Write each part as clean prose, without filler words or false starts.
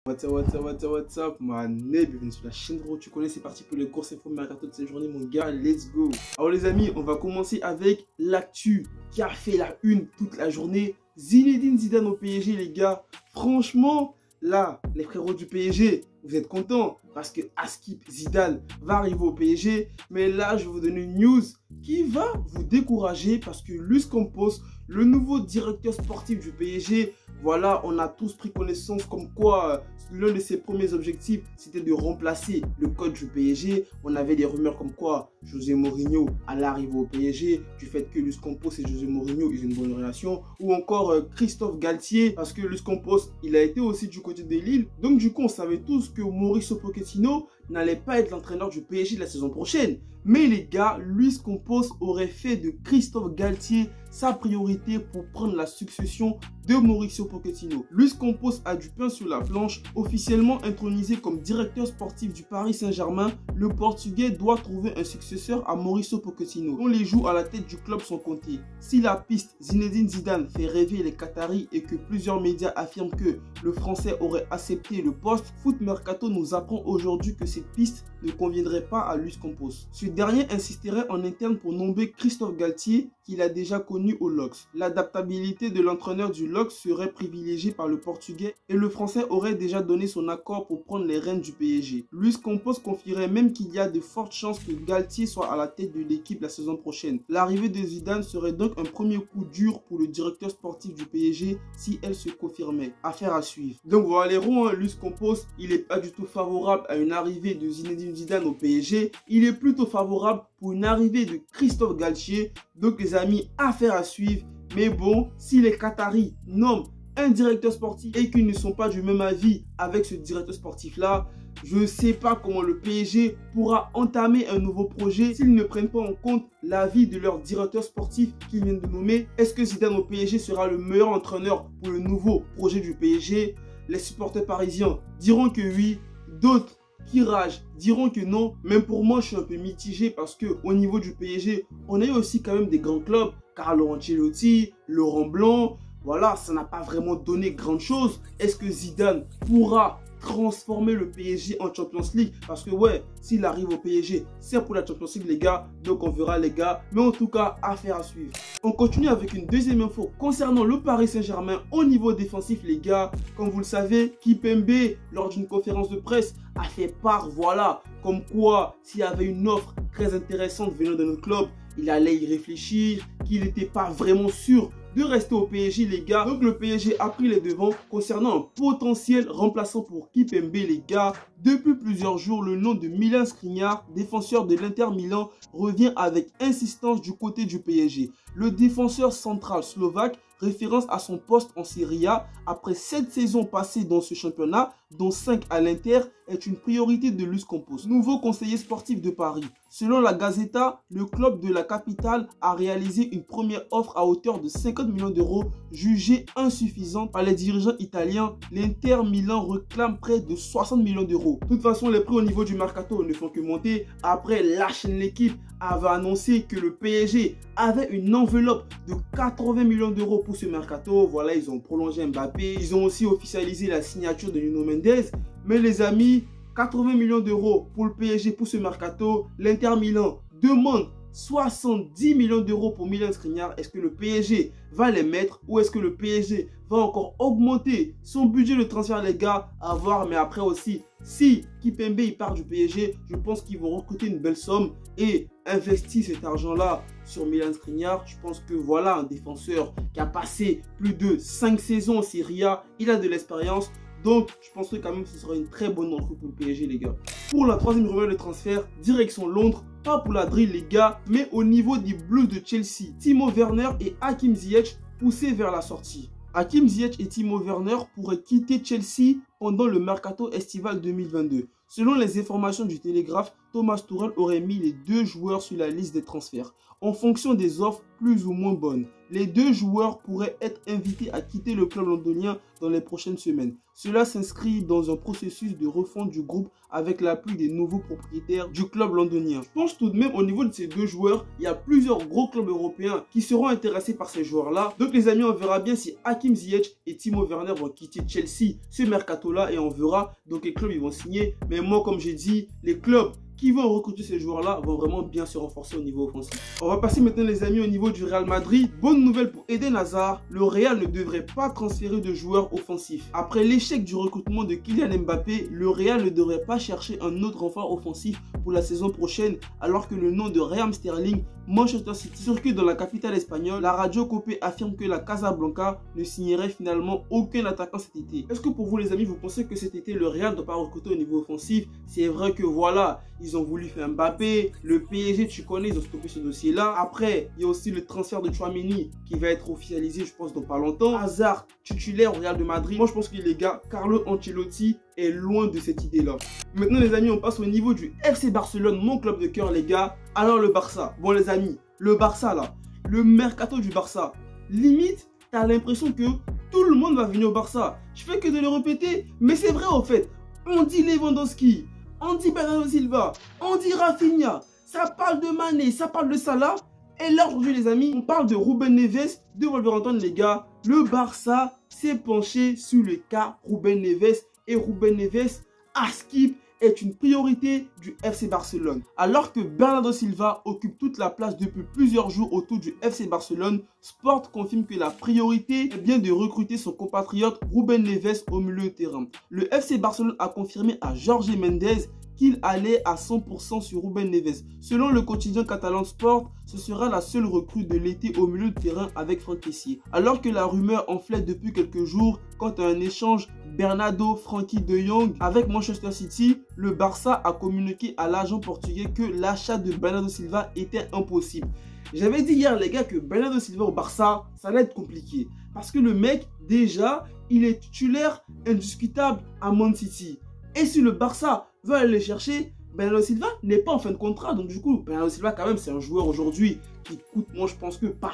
What's up, man? Bienvenue sur la chaîne, gros. Tu connais, c'est parti pour les courses info mercato de cette journée, mon gars. Let's go. Alors, les amis, on va commencer avec l'actu qui a fait la une toute la journée. Zinedine Zidane au PSG, les gars. Franchement, là, les frérots du PSG, vous êtes contents parce que Askip Zidane va arriver au PSG. Mais là, je vais vous donner une news qui va vous décourager parce que Luis Campos, le nouveau directeur sportif du PSG, voilà, on a tous pris connaissance comme quoi l'un de ses premiers objectifs, c'était de remplacer le coach du PSG. On avait des rumeurs comme quoi José Mourinho allait arriver au PSG, du fait que Luis Campos et José Mourinho, ils ont une bonne relation. Ou encore Christophe Galtier, parce que Luis Campos, il a été aussi du côté de Lille. Donc du coup, on savait tous que Mauricio Pochettino n'allait pas être l'entraîneur du PSG de la saison prochaine. Mais les gars, Luis Campos aurait fait de Christophe Galtier sa priorité pour prendre la succession de Mauricio Pochettino. Luis Campos a du pain sur la planche. Officiellement intronisé comme directeur sportif du Paris Saint-Germain, le Portugais doit trouver un successeur à Mauricio Pochettino, dont les jours à la tête du club sont comptés. Si la piste Zinedine Zidane fait rêver les Qataris et que plusieurs médias affirment que le Français aurait accepté le poste, Foot Mercato nous apprend aujourd'hui que cette piste ne conviendrait pas à Luis Campos. Ce dernier insisterait en interne pour nommer Christophe Galtier, qu'il a déjà connu au LOSC. L'adaptabilité de l'entraîneur du LOSC serait privilégiée par le Portugais et le Français aurait déjà donné son accord pour prendre les rênes du PSG. Luis Campos confierait même qu'il y a de fortes chances que Galtier soit à la tête de l'équipe la saison prochaine. L'arrivée de Zidane serait donc un premier coup dur pour le directeur sportif du PSG si elle se confirmait. Affaire à suivre. Donc voilà les ronds, Luis Campos, il n'est pas du tout favorable à une arrivée de Zinedine Zidane au PSG. Il est plutôt favorable pour une arrivée de Christophe Galtier. Donc les amis, affaire à suivre. Mais bon, si les Qataris nomment un directeur sportif et qu'ils ne sont pas du même avis avec ce directeur sportif là, je ne sais pas comment le PSG pourra entamer un nouveau projet s'ils ne prennent pas en compte l'avis de leur directeur sportif qu'ils viennent de nommer. Est-ce que Zidane au PSG sera le meilleur entraîneur pour le nouveau projet du PSG? Les supporters parisiens diront que oui, d'autres qui ragent diront que non. Même pour moi, je suis un peu mitigé parce que au niveau du PSG, on a eu aussi quand même des grands clubs. Carlo Ancelotti, Laurent Blanc, voilà, ça n'a pas vraiment donné grand chose. Est-ce que Zidane pourra transformer le PSG en Champions League? Parce que ouais, s'il arrive au PSG, c'est pour la Champions League les gars. Donc on verra les gars. Mais en tout cas, affaire à suivre. On continue avec une deuxième info concernant le Paris Saint-Germain au niveau défensif les gars. Comme vous le savez, Kimpembe, lors d'une conférence de presse, a fait part, voilà, comme quoi s'il y avait une offre très intéressante venant de notre club, il allait y réfléchir, qu'il n'était pas vraiment sûr de rester au PSG les gars. Donc le PSG a pris les devants concernant un potentiel remplaçant pour Kimpembe les gars. Depuis plusieurs jours, le nom de Milan Skriniar, défenseur de l'Inter Milan, revient avec insistance du côté du PSG. Le défenseur central slovaque, référence à son poste en Serie A, après 7 saisons passées dans ce championnat, dont 5 à l'Inter, est une priorité de Luis Campos, nouveau conseiller sportif de Paris. Selon la Gazzetta, le club de la capitale a réalisé une première offre à hauteur de 50 millions d'euros, jugée insuffisante par les dirigeants italiens. L'Inter Milan réclame près de 60 millions d'euros. De toute façon, les prix au niveau du mercato ne font que monter. Après, la chaîne L'équipe avait annoncé que le PSG avait une enveloppe de 80 millions d'euros pour ce mercato. Voilà, ils ont prolongé Mbappé. Ils ont aussi officialisé la signature de Nuno Mendes. Mais les amis, 80 millions d'euros pour le PSG pour ce mercato. L'Inter Milan demande 70 millions d'euros pour Milan Skriniar. Est-ce que le PSG va les mettre ou est-ce que le PSG va encore augmenter son budget de transfert les gars? À voir. Mais après aussi, si Kimpembe il part du PSG, je pense qu'ils vont recruter une belle somme et investir cet argent là sur Milan Skriniar. Je pense que voilà un défenseur qui a passé plus de 5 saisons en Serie A, il a de l'expérience. Donc, je pense que quand même ce sera une très bonne entrée pour le PSG, les gars. Pour la troisième rumeur de transfert, direction Londres, pas pour la drill, les gars, mais au niveau des Blues de Chelsea. Timo Werner et Hakim Ziyech poussés vers la sortie. Hakim Ziyech et Timo Werner pourraient quitter Chelsea pendant le mercato estival 2022. Selon les informations du Télégraphe, Thomas Tuchel aurait mis les deux joueurs sur la liste des transferts. En fonction des offres plus ou moins bonnes, les deux joueurs pourraient être invités à quitter le club londonien dans les prochaines semaines. Cela s'inscrit dans un processus de refonte du groupe avec l'appui des nouveaux propriétaires du club londonien. Je pense tout de même au niveau de ces deux joueurs, il y a plusieurs gros clubs européens qui seront intéressés par ces joueurs-là. Donc les amis, on verra bien si Hakim Ziyech et Timo Werner vont quitter Chelsea ce mercato mercato-là et on verra dans quel club ils vont signer. Mais moi, comme j'ai dit, les clubs qui vont recruter ces joueurs-là vont vraiment bien se renforcer au niveau offensif. On va passer maintenant les amis au niveau du Real Madrid. Bonne nouvelle pour Eden Hazard, le Real ne devrait pas transférer de joueurs offensifs. Après l'échec du recrutement de Kylian Mbappé, le Real ne devrait pas chercher un autre renfort offensif pour la saison prochaine, alors que le nom de Raheem Sterling, Manchester City, circule dans la capitale espagnole. La radio Copé affirme que la Casablanca ne signerait finalement aucun attaquant cet été. Est-ce que pour vous les amis, vous pensez que cet été le Real ne doit pas recruter au niveau offensif? C'est vrai que voilà, ils ont voulu faire Mbappé, le PSG, tu connais, ils ont stoppé ce dossier-là. Après, il y a aussi le transfert de Tchouaméni qui va être officialisé, je pense, dans pas longtemps. Hazard, titulaire au Real de Madrid. Moi, je pense que les gars, Carlo Ancelotti est loin de cette idée-là. Maintenant, les amis, on passe au niveau du FC Barcelone, mon club de cœur, les gars. Alors, le Barça. Bon, les amis, le Barça, là, le mercato du Barça, limite, t'as l'impression que tout le monde va venir au Barça. Je fais que de le répéter, mais c'est vrai, en fait. On dit Lewandowski, on dit Bernardo Silva, on dit Rafinha, ça parle de Mané, ça parle de Salah. Et là aujourd'hui les amis, on parle de Ruben Neves de Wolverhampton les gars. Le Barça s'est penché sur le cas Ruben Neves. Et Ruben Neves, à skip, est une priorité du FC Barcelone. Alors que Bernardo Silva occupe toute la place depuis plusieurs jours autour du FC Barcelone, Sport confirme que la priorité est bien de recruter son compatriote Ruben Neves au milieu de terrain. Le FC Barcelone a confirmé à Jorge Mendes qu'il allait à 100% sur Ruben Neves. Selon le quotidien catalan Sport, ce sera la seule recrue de l'été au milieu de terrain avec Franck Kessié. Alors que la rumeur enflait depuis quelques jours quant à un échange Bernardo Frenkie de Jong avec Manchester City, le Barça a communiqué à l'agent portugais que l'achat de Bernardo Silva était impossible. J'avais dit hier les gars que Bernardo Silva au Barça, ça allait être compliqué. Parce que le mec, déjà, il est titulaire indiscutable à Man City. Et si le Barça veut aller le chercher, Bernardo Silva n'est pas en fin de contrat. Donc du coup, Bernardo Silva quand même, c'est un joueur aujourd'hui qui coûte, moi je pense que pas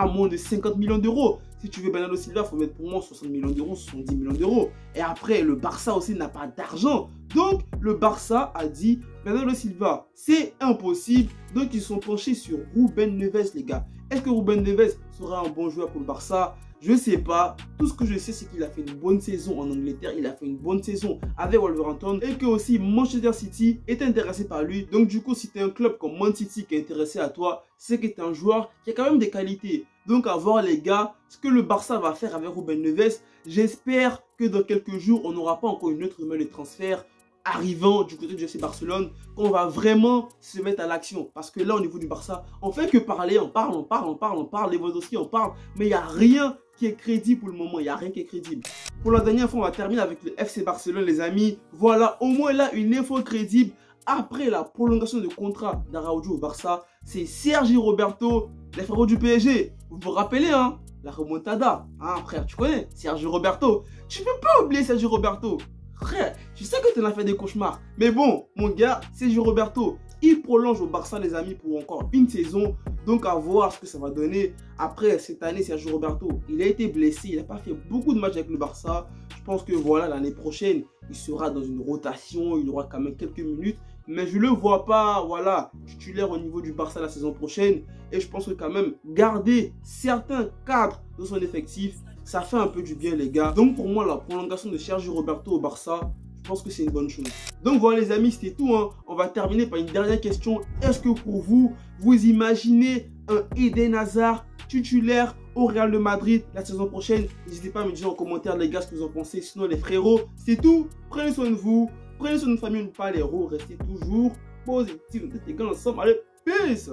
moins de 50 millions d'euros. Si tu veux Bernardo Silva, il faut mettre pour moi 60 millions d'euros, 70 millions d'euros. Et après, le Barça aussi n'a pas d'argent. Donc le Barça a dit, Bernardo Silva, c'est impossible. Donc ils sont penchés sur Ruben Neves les gars. Est-ce que Ruben Neves sera un bon joueur pour le Barça? Je ne sais pas. Tout ce que je sais, c'est qu'il a fait une bonne saison en Angleterre. Il a fait une bonne saison avec Wolverhampton. Et que aussi Manchester City est intéressé par lui. Donc du coup, si tu es un club comme Man City qui est intéressé à toi, c'est que tu es un joueur qui a quand même des qualités. Donc à voir les gars, ce que le Barça va faire avec Ruben Neves. J'espère que dans quelques jours, on n'aura pas encore une autre rumeur de transfert arrivant du côté du FC Barcelone, qu'on va vraiment se mettre à l'action. Parce que là, au niveau du Barça, on fait que parler, on parle, Lewandowski, on parle, mais il n'y a rien qui est crédible pour le moment, il n'y a rien qui est crédible. Pour la dernière fois, on va terminer avec le FC Barcelone, les amis. Voilà, au moins là, une info crédible. Après la prolongation de contrat d'Araujo au Barça, c'est Sergi Roberto, les frérots du PSG. Vous vous rappelez, hein, la remontada. Hein, frère, tu connais Sergi Roberto. Tu ne peux pas oublier Sergi Roberto. Frère, je sais que tu en as fait des cauchemars. Mais bon, mon gars, Sergi Roberto, il prolonge au Barça, les amis, pour encore une saison. Donc, à voir ce que ça va donner. Après, cette année, Sergi Roberto, il a été blessé. Il n'a pas fait beaucoup de matchs avec le Barça. Je pense que voilà, l'année prochaine, il sera dans une rotation. Il aura quand même quelques minutes. Mais je ne le vois pas, voilà, titulaire au niveau du Barça la saison prochaine. Et je pense que quand même, garder certains cadres de son effectif, ça fait un peu du bien, les gars. Donc, pour moi, la prolongation de Sergi Roberto au Barça, je pense que c'est une bonne chose. Donc voilà les amis, c'était tout. Hein. On va terminer par une dernière question. Est-ce que pour vous, vous imaginez un Eden Hazard titulaire au Real de Madrid la saison prochaine? N'hésitez pas à me dire en commentaire les gars ce que vous en pensez. Sinon les frérots, c'est tout. Prenez soin de vous. Prenez soin de notre famille, ne pas les héros. Restez toujours positifs. Les gars ensemble. Allez, peace.